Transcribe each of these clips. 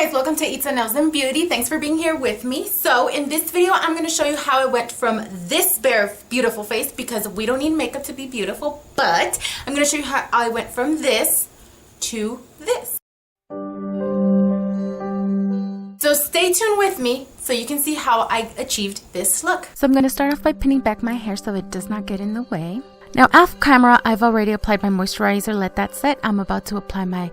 guys, welcome to ItzaNailsNBeaut. Thanks for being here with me. So in this video, I'm going to show you how I went from this bare beautiful face, because we don't need makeup to be beautiful, but I'm going to show you how I went from this to this. So stay tuned with me so you can see how I achieved this look. So I'm going to start off by pinning back my hair so it does not get in the way. Now off camera, I've already applied my moisturizer. Let that set. I'm about to apply my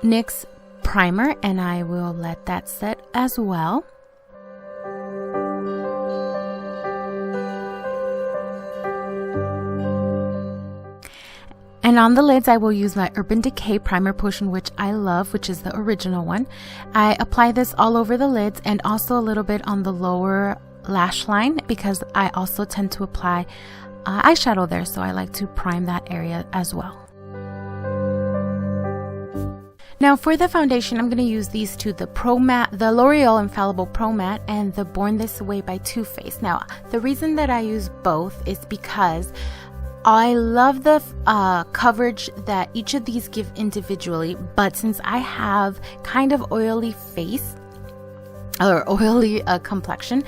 NYX primer and I will let that set as well. And on the lids, I will use my Urban Decay Primer Potion, which I love, which is the original one. I apply this all over the lids and also a little bit on the lower lash line, because I also tend to apply eyeshadow there, so I like to prime that area as well. Now for the foundation, I'm going to use these two, the L'Oreal Infallible Pro Matte and the Born This Way by Too Faced. Now the reason that I use both is because I love the coverage that each of these give individually, but since I have kind of oily face or oily complexion,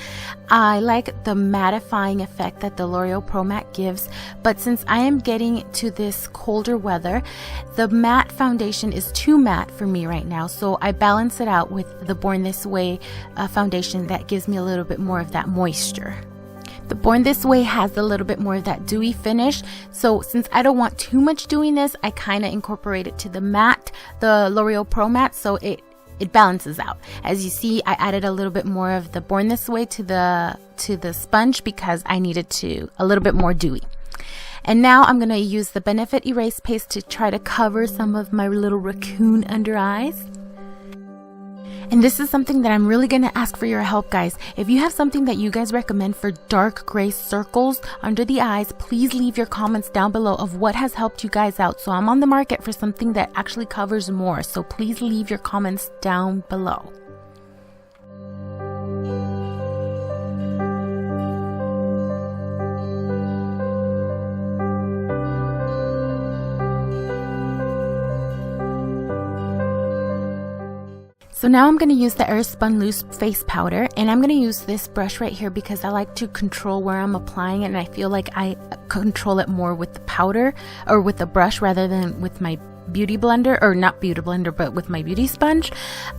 I like the mattifying effect that the L'Oreal Pro Matte gives. But since I am getting to this colder weather, the matte foundation is too matte for me right now, so I balance it out with the Born This Way foundation that gives me a little bit more of that moisture. The Born This Way has a little bit more of that dewy finish, so since I don't want too much dewiness, I kind of incorporate it to the matte, the L'Oreal Pro Matte, so it balances out. As you see, I added a little bit more of the Born This Way to the sponge because I needed a little bit more dewy. And now I'm going to use the Benefit Erase Paste to try to cover some of my little raccoon under eyes. And this is something that I'm really going to ask for your help, guys. If you have something that you guys recommend for dark gray circles under the eyes, please leave your comments down below of what has helped you guys out. So I'm on the market for something that actually covers more. So please leave your comments down below. So now I'm going to use the Airspun Loose Face Powder, and I'm going to use this brush right here because I like to control where I'm applying it, and I feel like I control it more with the powder or with the brush rather than with my beauty blender, or not beauty blender, but with my beauty sponge.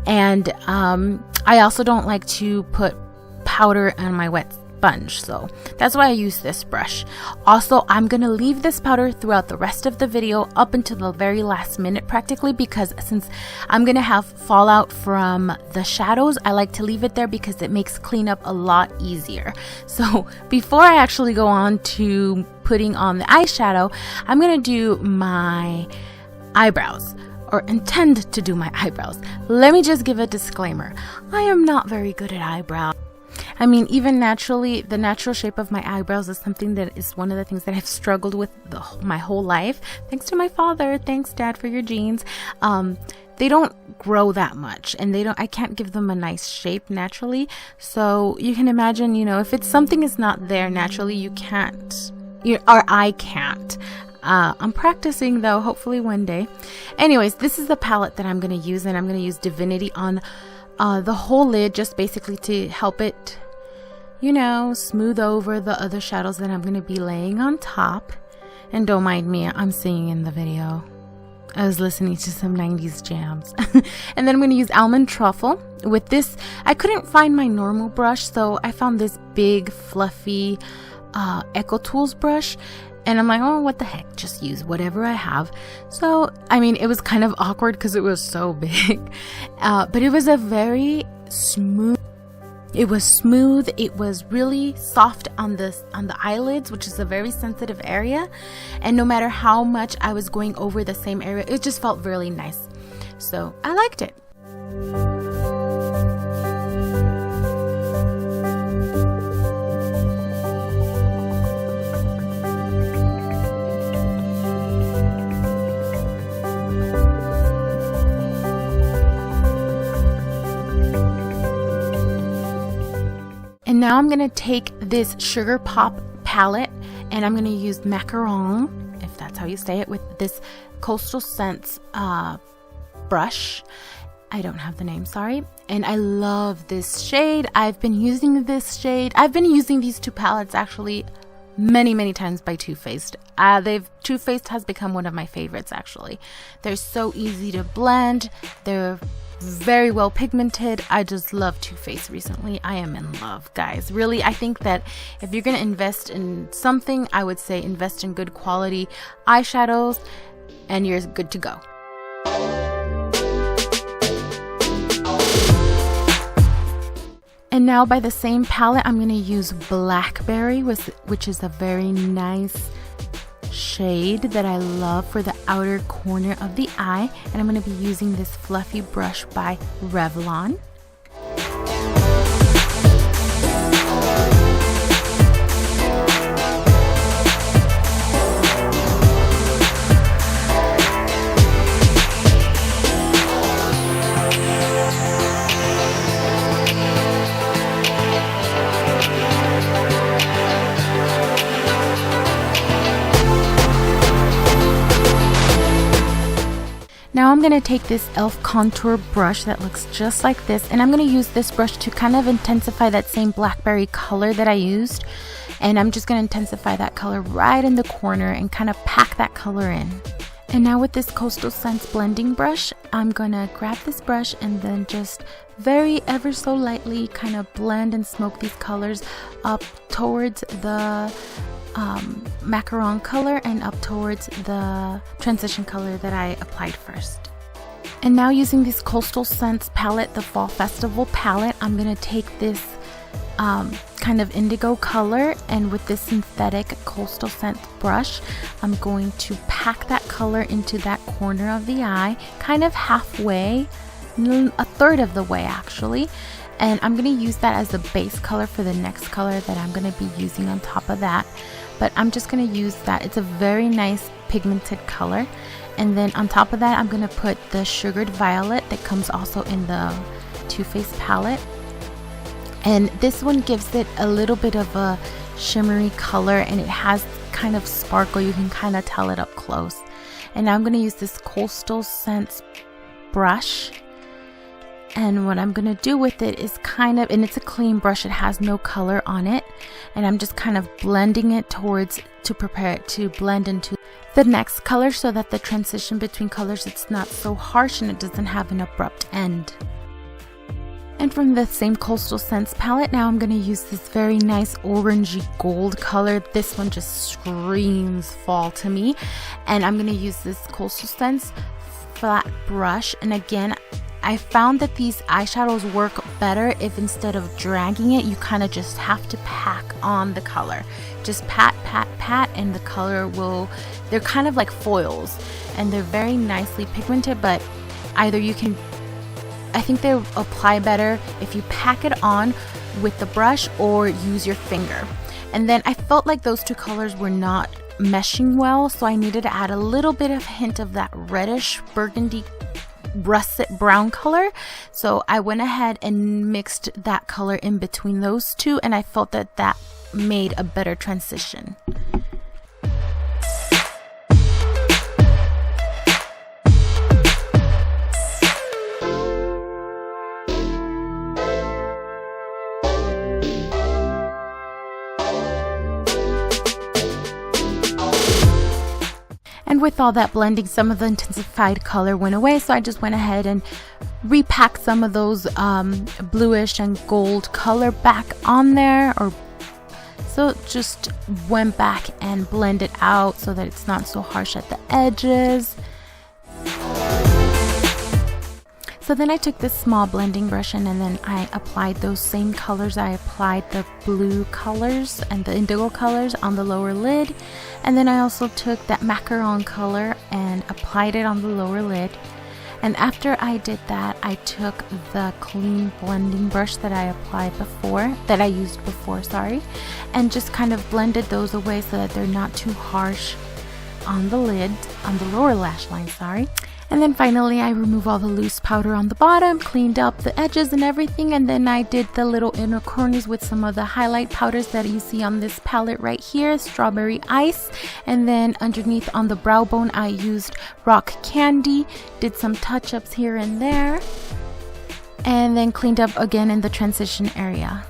And I also don't like to put powder on my wet sponge, so that's why I use this brush. Also, I'm gonna leave this powder throughout the rest of the video up until the very last minute practically, because since I'm gonna have fallout from the shadows, I like to leave it there because it makes cleanup a lot easier. So before I actually go on to putting on the eyeshadow, I'm gonna do my eyebrows, or intend to do my eyebrows. Let me just give a disclaimer. I am not very good at eyebrows. I mean, even naturally, the natural shape of my eyebrows is something that is one of the things that I've struggled with my whole life. Thanks to my father. Thanks, Dad, for your genes. They don't grow that much, and I can't give them a nice shape naturally. So you can imagine, you know, if it's something is not there naturally, you can't, or I can't. I'm practicing though, hopefully one day. Anyways, this is the palette that I'm going to use, and I'm going to use Divinity on the whole lid, just basically to help it, you know, smooth over the other shadows that I'm going to be laying on top. And don't mind me, I'm singing in the video. I was listening to some 90s jams. And then I'm going to use Almond Truffle. With this, I couldn't find my normal brush, so I found this big, fluffy Echo Tools brush. And I'm like, oh, what the heck, just use whatever I have. So, I mean, it was kind of awkward because it was so big. But it was a very smooth. It was smooth. It was really soft on the eyelids, which is a very sensitive area. And no matter how much I was going over the same area, it just felt really nice. So I liked it. And now I'm going to take this Sugar Pop palette, and I'm going to use Macaron, if that's how you say it, with this Coastal Scents brush. I don't have the name, sorry. And I love this shade. I've been using this shade. I've been using these two palettes actually many times by Too Faced. Too Faced has become one of my favorites actually. They're so easy to blend. They're very well pigmented. I just love Too Faced recently. I am in love, guys. Really, I think that if you're gonna invest in something, I would say invest in good quality eyeshadows and you're good to go. And now by the same palette, I'm going to use Blackberry, which is a very nice shade that I love for the outer corner of the eye. And I'm going to be using this fluffy brush by Revlon. Now I'm going to take this e.l.f. contour brush that looks just like this, and I'm going to use this brush to kind of intensify that same blackberry color that I used. And I'm just going to intensify that color right in the corner and kind of pack that color in. And now with this Coastal Scents blending brush, I'm going to grab this brush and then just ever so lightly kind of blend and smoke these colors up towards the macaron color and up towards the transition color that I applied first. And now using this Coastal Scents palette, the Fall Festival palette, I'm going to take this kind of indigo color, and with this synthetic Coastal Scents brush, I'm going to pack that color into that corner of the eye, kind of halfway, a third of the way actually. And I'm going to use that as the base color for the next color that I'm going to be using on top of that. But I'm just going to use that. It's a very nice pigmented color. And then on top of that, I'm going to put the Sugared Violet that comes also in the Too Faced palette. And this one gives it a little bit of a shimmery color, and it has kind of sparkle. You can kind of tell it up close. And now I'm going to use this Coastal Scents brush. And what I'm going to do with it is kind of, and it's a clean brush, it has no color on it. And I'm just kind of blending it to prepare it to blend into the next color so that the transition between colors, it's not so harsh and it doesn't have an abrupt end. And from the same Coastal Scents palette, now I'm going to use this very nice orangey gold color. This one just screams fall to me. And I'm going to use this Coastal Scents flat brush. And again, I found that these eyeshadows work better if instead of dragging it, you kind of just have to pack on the color. Just pat, and the color they're kind of like foils, and they're very nicely pigmented, but either you can, I think they apply better if you pack it on with the brush or use your finger. And then I felt like those two colors were not meshing well, so I needed to add a little bit of hint of that reddish burgundy russet brown color. So I went ahead and mixed that color in between those two, and I felt that that made a better transition. And with all that blending, some of the intensified color went away, so I just went ahead and repacked some of those bluish and gold color back on there, so just went back and blended out so that it's not so harsh at the edges. So then I took this small blending brush and then I applied those same colors. I applied the blue colors and the indigo colors on the lower lid. And then I also took that macaron color and applied it on the lower lid. And after I did that, I took the clean blending brush that I used before, and just kind of blended those away so that they're not too harsh on the lid, on the lower lash line, And then finally I removed all the loose powder on the bottom, cleaned up the edges and everything, and then I did the little inner corners with some of the highlight powders that you see on this palette right here, Strawberry Ice. And then underneath on the brow bone I used Rock Candy, did some touch-ups here and there. and then cleaned up again in the transition area.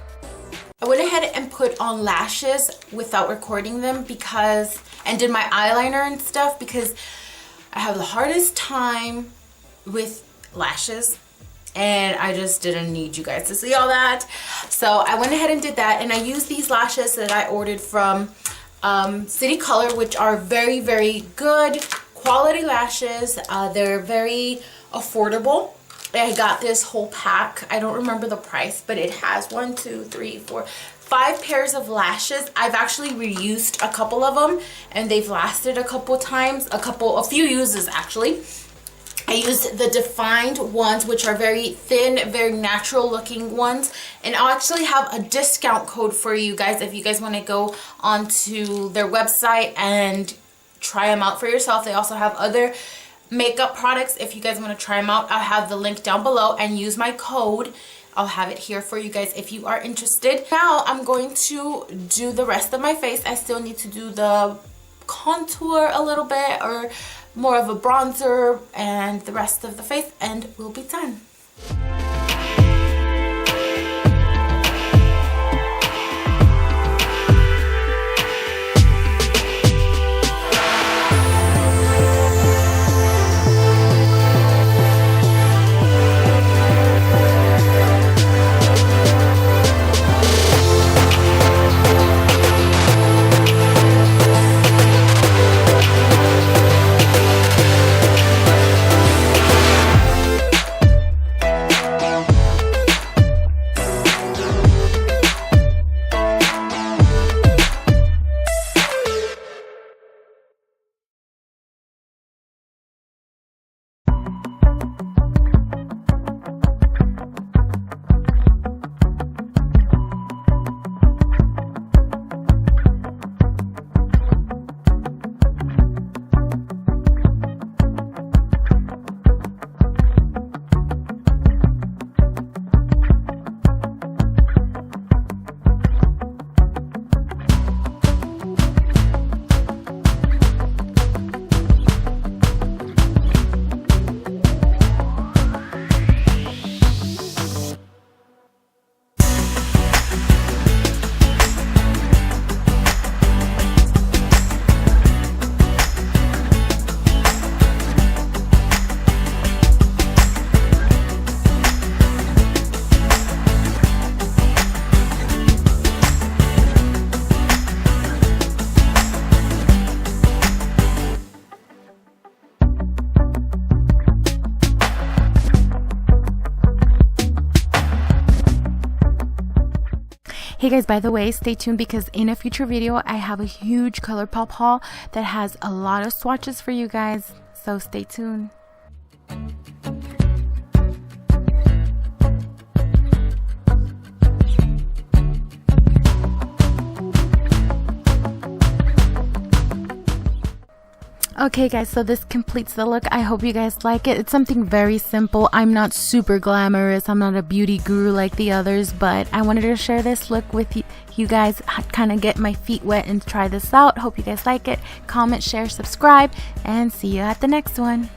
I went ahead and put on lashes without recording them and did my eyeliner and stuff because I have the hardest time with lashes and I just didn't need you guys to see all that. So I went ahead and did that, and I used these lashes that I ordered from City Color, which are very, very good quality lashes. They're very affordable. I got this whole pack. I don't remember the price, but it has 1, 2, 3, 4, 5 pairs of lashes. I've actually reused a couple of them and they've lasted a couple times, a few uses actually. I used the defined ones, which are very thin, very natural looking ones, and I'll actually have a discount code for you guys if you guys want to go onto their website and try them out for yourself. They also have other makeup products if you guys want to try them out. I'll have the link down below, and use my code. I'll have it here for you guys if you are interested. Now I'm going to do the rest of my face. I still need to do the contour a little bit, or more of a bronzer, and the rest of the face, and we'll be done. Hey guys, by the way, stay tuned because in a future video I have a huge ColourPop haul that has a lot of swatches for you guys, so stay tuned. Okay guys, so this completes the look. I hope you guys like it. It's something very simple. I'm not super glamorous. I'm not a beauty guru like the others, but I wanted to share this look with you guys, kind of get my feet wet and try this out. Hope you guys like it. Comment, share, subscribe, and see you at the next one.